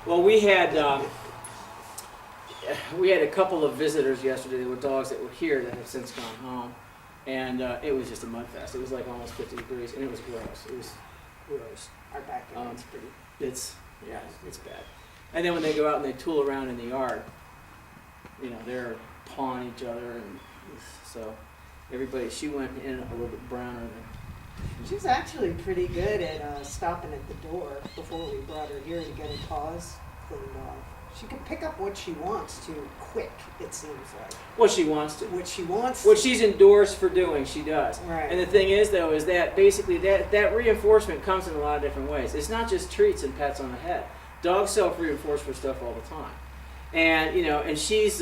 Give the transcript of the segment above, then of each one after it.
Well, we had a couple of visitors yesterday. There were dogs that were here that have since gone home, and it was just a mud fest. It was like almost 50 degrees, and it was gross. It was gross. Our backyard's pretty. It's bad. And then when they go out and they tool around in the yard, they're pawing each other, and so everybody. She went in a little bit browner than. She's actually pretty good at stopping at the door before we brought her here to get her paws cleaned off. She can pick up what she wants to quick, it seems like. What she wants to. What she wants What she's endorsed for doing, she does. Right. And the thing is, though, is that basically that reinforcement comes in a lot of different ways. It's not just treats and pats on the head. Dogs self-reinforce for stuff all the time. And, and she's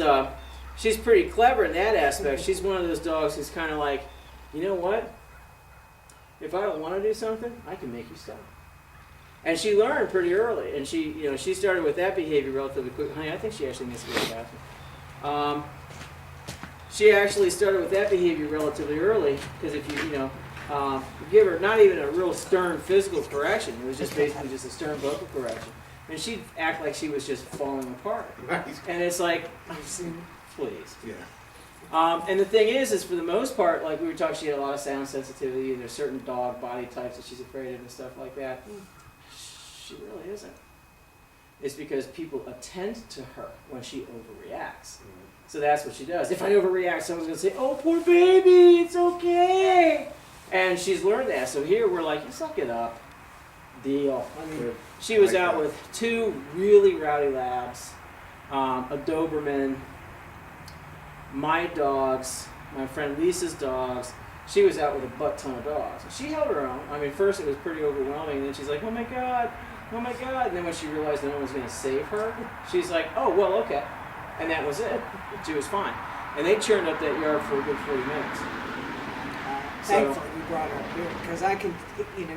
pretty clever in that aspect. She's one of those dogs who's kind of like, you know what? If I don't want to do something, I can make you stop. And she learned pretty early, and she started with that behavior relatively quick. Honey, I think she actually needs to go to the bathroom. She actually started with that behavior relatively early, because if you give her not even a real stern physical correction, it was just basically just a stern vocal correction, and she'd act like she was just falling apart. Nice. And it's like, please. Yeah. And the thing is for the most part, like we were talking, she had a lot of sound sensitivity, and there's certain dog body types that she's afraid of and stuff like that. She really isn't. It's because people attend to her when she overreacts. So that's what she does. If I overreact, someone's going to say, oh, poor baby, it's okay. And she's learned that. So here we're like, you suck it up. Deal. She was out with two really rowdy labs, a Doberman, my dogs, my friend Lisa's dogs. She was out with a butt ton of dogs. She held her own. I mean, first it was pretty overwhelming, and then she's like, oh my God. And then when she realized no one was going to save her, she's like, oh, well, okay. And that was it. She was fine. And they churned up that yard for a good 40 minutes. Thankfully we brought her up here, because I can,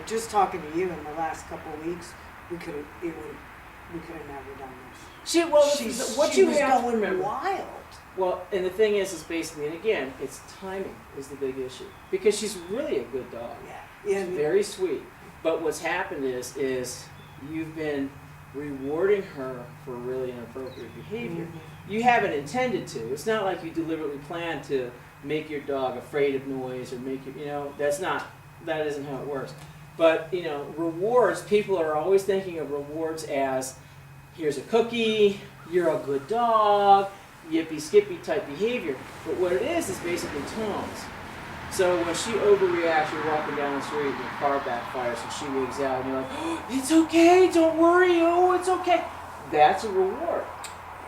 just talking to you in the last couple of weeks, we could have never done this. What she you was have to going remember. wild. Well, and the thing is basically, and again, it's timing is the big issue. Because she's really a good dog. Yeah. She's very sweet. But what's happened is you've been rewarding her for really inappropriate behavior. Mm-hmm. You haven't intended to. It's not like you deliberately planned to make your dog afraid of noise or make that isn't how it works. But, rewards, people are always thinking of rewards as, here's a cookie, you're a good dog, yippee skippy type behavior. But what it is basically tones. So when she overreacts, you're walking down the street and your car backfires and she wigs out and you're like, oh, it's okay, don't worry, oh, it's okay. That's a reward.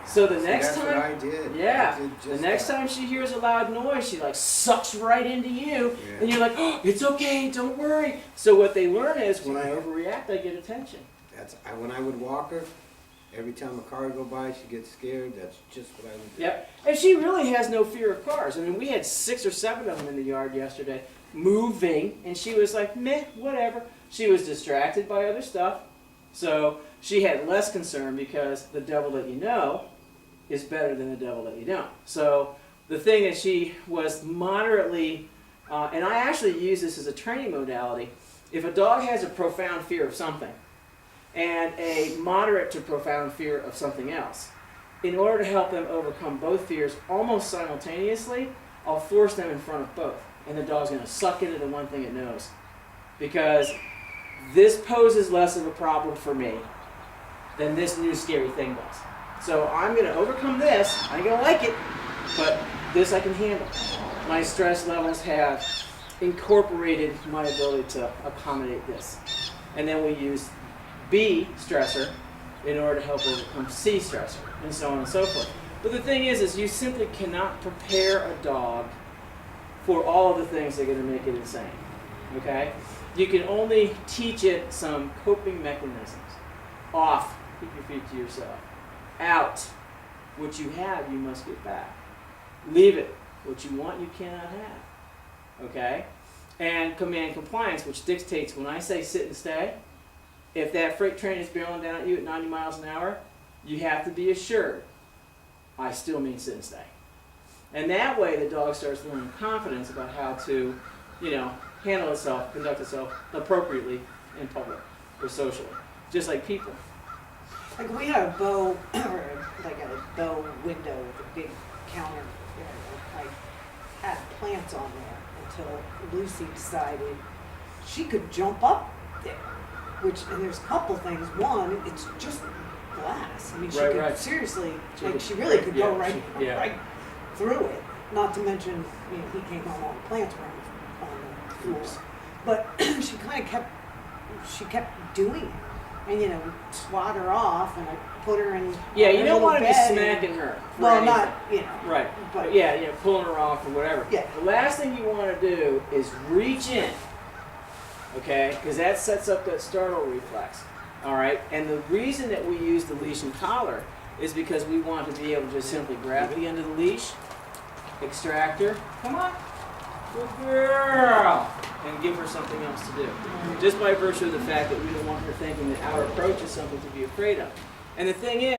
So the next that's time, what I did. yeah, I did just the next time she hears a loud noise, she like sucks right into you, and you're like, oh, it's okay, don't worry. So what they learn is when I overreact, I get attention. When I would walk her, every time a car would go by, she'd get scared. That's just what I would do. Yep, and she really has no fear of cars. I mean, we had 6 or 7 of them in the yard yesterday, moving, and she was like, meh, whatever. She was distracted by other stuff, so she had less concern because the devil that you know is better than the devil that you don't. So the thing that she was moderately, and I actually use this as a training modality, if a dog has a profound fear of something and a moderate to profound fear of something else, in order to help them overcome both fears almost simultaneously, I'll force them in front of both. And the dog's going to suck into the one thing it knows. Because this poses less of a problem for me than this new scary thing does. So I'm going to overcome this. I ain't going to like it, but this I can handle. My stress levels have incorporated my ability to accommodate this. And then we use B stressor in order to help overcome C stressor, and so on and so forth. But the thing is you simply cannot prepare a dog for all of the things that are going to make it insane. Okay? You can only teach it some coping mechanisms. Off, keep your feet to yourself. Out, what you have, you must get back. Leave it, what you want, you cannot have. Okay? And command compliance, which dictates when I say sit and stay, if that freight train is barreling down at you at 90 miles an hour, you have to be assured, I still mean sit and stay. And that way the dog starts learning confidence about how to, handle itself, conduct itself appropriately in public or socially. just like people. Like we had a bow, or like a bow window with a big counter. I had plants on there until Lucy decided she could jump up there. And there's a couple things. One, it's just glass. I mean, she could seriously, like she really could go right through it. Not to mention, you know, he came home all the plants were on the floor. But she kept doing it. And, you know, swat her off, and I put her in. Yeah, you don't want to be bed smacking her. Well, anything. not, you know. Right. But yeah, you know, pulling her off or whatever. Yeah. The last thing you want to do is reach in, okay? Because that sets up that startle reflex. All right? And the reason that we use the leash and collar is because we want to be able to just simply grab the end of the leash, extract her, come on, good girl, and give her something else to do. Just by virtue of the fact that we don't want her thinking that our approach is something to be afraid of. And the thing is,